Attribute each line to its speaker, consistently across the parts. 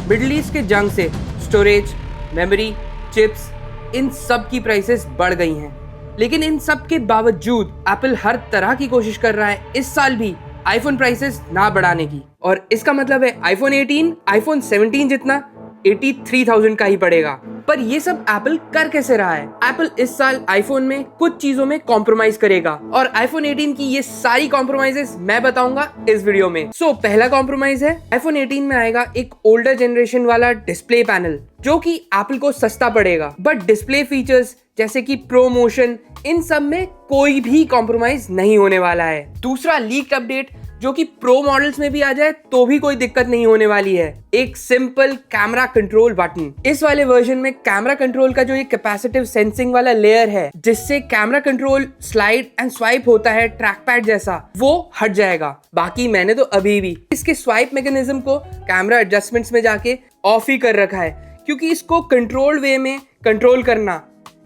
Speaker 1: Middle east के जंग से स्टोरेज, मेमोरी, चिप्स, इन सब की प्राइसेस बढ़ गई हैं। लेकिन इन सब के बावजूद एप्पल हर तरह की कोशिश कर रहा है इस साल भी आईफोन प्राइसेस ना बढ़ाने की, और इसका मतलब है आईफोन 18 आईफोन 17 जितना 83,000 का ही पड़ेगा। पर ये सब एप्पल कर कैसे रहा है? एप्पल इस साल आईफोन में कुछ चीजों में कॉम्प्रोमाइज करेगा और आईफोन 18 की ये सारी कॉम्प्रोमाइजेस मैं बताऊंगा इस वीडियो में। पहला कॉम्प्रोमाइज है, आईफोन 18 में आएगा एक ओल्डर जनरेशन वाला डिस्प्ले पैनल जो कि एप्पल को सस्ता पड़ेगा, बट डिस्प्ले फीचर्स जैसे कि प्रो मोशन, इन सब में कोई भी कॉम्प्रोमाइज नहीं होने वाला है। दूसरा लीक्ड अपडेट जो कि प्रो मॉडल्स में भी आ जाए तो भी कोई दिक्कत नहीं होने वाली है, एक सिंपल कैमरा कंट्रोल बटन। इस वाले वर्जन में कैमरा कंट्रोल का जो ये कैपेसिटिव सेंसिंग वाला लेयर है जिससे camera control slide and swipe होता है ट्रैक पैड जैसा, वो हट जाएगा। बाकी मैंने तो अभी भी इसके स्वाइप मैकेनिज्म को कैमरा एडजस्टमेंट्स में जाके ऑफ ही कर रखा है, क्योंकि इसको कंट्रोल्ड वे में कंट्रोल करना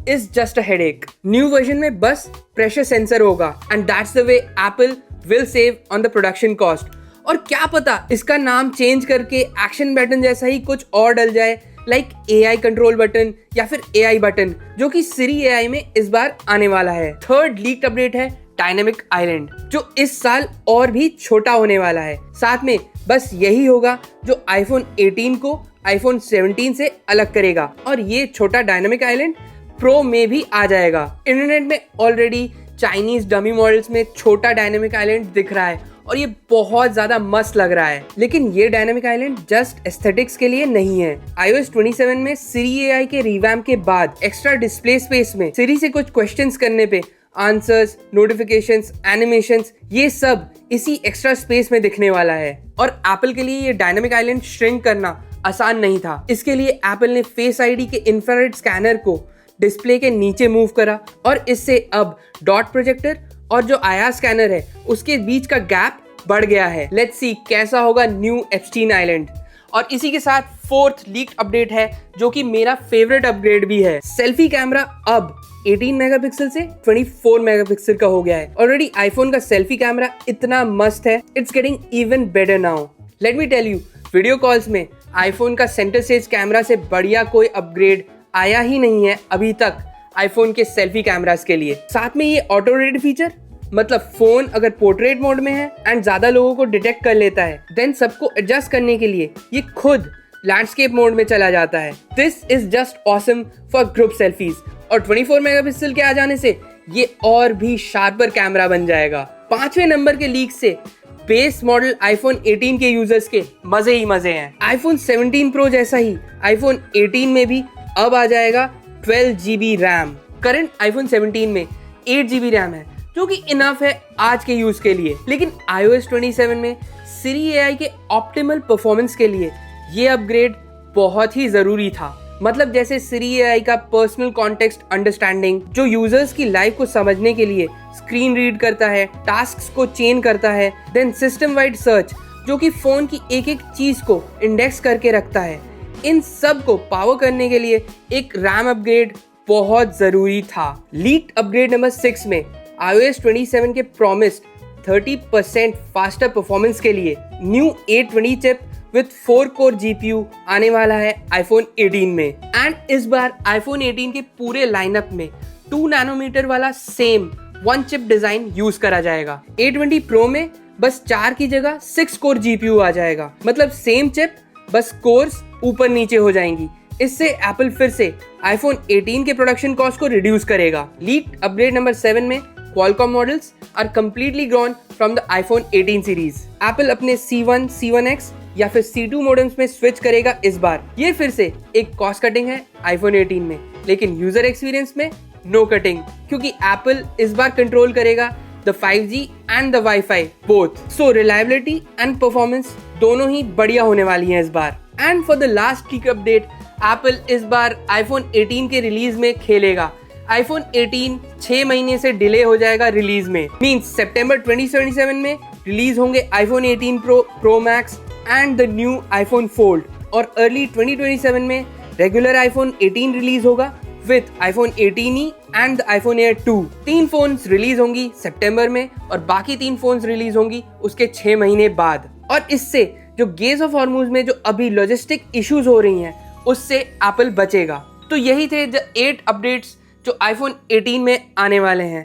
Speaker 1: is just a headache. New version में बस प्रेशर सेंसर होगा and that's the way Apple will save on the production cost। और क्या पता इसका नाम चेंज करके एक्शन बटन जैसा ही कुछ और डल जाए, लाइक AI कंट्रोल बटन या फिर AI बटन, जो कि Siri AI में इस बार आने वाला है। थर्ड लीक्ड अपडेट है डायनेमिक आइलैंड, जो इस साल और भी छोटा होने वाला है। साथ में बस यही होगा जो आईफोन 18 को आईफोन 17 से अलग करेगा, और ये छोटा डायनेमिक आइलैंड प्रो में भी आ जाएगा। इंटरनेट में ऑलरेडी चाइनीज डमी मॉडल्स में छोटा डायनेमिक आइलैंड दिख रहा है और ये बहुत ज्यादा मस्त लग रहा है, लेकिन ये डायनेमिक आइलैंड जस्ट एस्थेटिक्स के लिए नहीं है। iOS 27 में Siri AI के रिवैम्प के बाद एक्स्ट्रा डिस्प्ले स्पेस में Siri से कुछ क्वेश्चंस करने पे आंसर्स, नोटिफिकेशंस, एनिमेशंस, ये सब इसी एक्स्ट्रा स्पेस में दिखने वाला है। और एप्पल के लिए ये डायनेमिक आइलैंड श्रिंक करना आसान नहीं था। इसके लिए एप्पल ने फेस आईडी के इंफ्रारेड स्कैनर को डिस्प्ले के नीचे मूव करा और इससे अब डॉट प्रोजेक्टर और जो आईआर स्कैनर है उसके बीच का गैप बढ़ गया है। लेट्स सी कैसा होगा न्यू एप्स्टीन आइलैंड। और इसी के साथ फोर्थ लीक्ड अपडेट है जो कि मेरा फेवरेट अपग्रेड भी है। सेल्फी कैमरा अब 18 मेगापिक्सल से 24 मेगापिक्सल का हो गया है। ऑलरेडी आईफोन का सेल्फी कैमरा इतना मस्त है, it's getting even better now. Let me tell you, video calls में आईफोन का सेंटर स्टेज कैमरा से बढ़िया कोई अपग्रेड आया ही नहीं है अभी तक आईफोन के सेल्फी कैमरास के लिए। साथ में ये ऑटो रेड फीचर, मतलब फोन अगर पोर्ट्रेट मोड में है एंड ज्यादा लोगों को डिटेक्ट कर लेता है, देन सबको एडजस्ट करने के लिए ये खुद लैंडस्केप मोड में चला जाता है। This is just awesome for group selfies. और 24 मेगापिक्सल के आ जाने से ये और भी शार्पर कैमरा बन जाएगा। 5वें नंबर के लीक से बेस मॉडल आईफोन 18 के यूजर्स के मजे ही मजे हैं। आईफोन 17 प्रो जैसा ही आईफोन 18 में भी अब आ जाएगा 12 GB रैम। करंट आईफोन 17 में 8 GB रैम है, जो कि इनफ है आज के यूज के लिए। लेकिन iOS 27 में Siri AI के ऑप्टिमल परफॉर्मेंस के लिए ये अपग्रेड बहुत ही जरूरी था। मतलब जैसे Siri AI का पर्सनल कॉन्टेक्स्ट अंडरस्टैंडिंग, जो यूजर्स की लाइफ को समझने के लिए स्क्रीन रीड करता है, टास्क्स को चेन करता है, देन सिस्टम वाइड सर्च जो कि फोन की एक एक चीज को इंडेक्स करके रखता है। इन सब को पावर करने के लिए एक रैम अपग्रेड बहुत जरूरी था। लीक्ड अपग्रेड नंबर 6 में iOS 27 के प्रॉमिस्ड 30% फास्टर परफॉर्मेंस के लिए new A20 chip with 4 core GPU आने वाला है आईफोन 18 में। एंड इस बार आईफोन 18 के पूरे लाइनअप में 2 नैनोमीटर वाला सेम 1 चिप डिजाइन यूज करा जाएगा। A20 Pro में बस 4 की जगह 6 कोर GPU आ जाएगा, मतलब सेम चिप, बस कोर्स ऊपर नीचे हो जाएंगी। इससे एप्पल फिर से आईफोन 18 के प्रोडक्शन कॉस्ट को रिड्यूस करेगा। लीक्ड अपग्रेड नंबर 7 में Qualcomm models are completely gone from the iPhone 18 series. Apple अपने C1, C1X या फिर C2 मॉडल्स में स्विच करेगा इस बार। ये फिर से एक कॉस्ट कटिंग है आईफोन 18 में, लेकिन यूजर एक्सपीरियंस में नो कटिंग, क्योंकि एप्पल इस बार कंट्रोल करेगा the 5G and the Wi-Fi both. So reliability and performance दोनों ही बढ़िया होने वाली हैं इस बार। And for the last leak update, Apple इस बार आईफोन 18 के रिलीज में खेलेगा। आईफोन 18 6 महीने से डिले हो जाएगा रिलीज में। मींस सितंबर 2027 में रिलीज होंगे iPhone 18 pro, pro max and the new iPhone fold, और अर्ली 2027 में रेगुलर आईफोन 18 रिलीज होगा with iPhone 18e and the iPhone air 2। 3 phones release होंगी सितंबर में और बाकी 3 फोन्स रिलीज होंगी उसके 6 महीने बाद। और इससे जो गेज ऑफ हॉर्मुज में जो अभी लॉजिस्टिक इश्यूज हो रही हैं उससे एप्पल बचेगा। तो यही थे द 8 अपडेट्स जो आईफोन 18 में आने वाले हैं।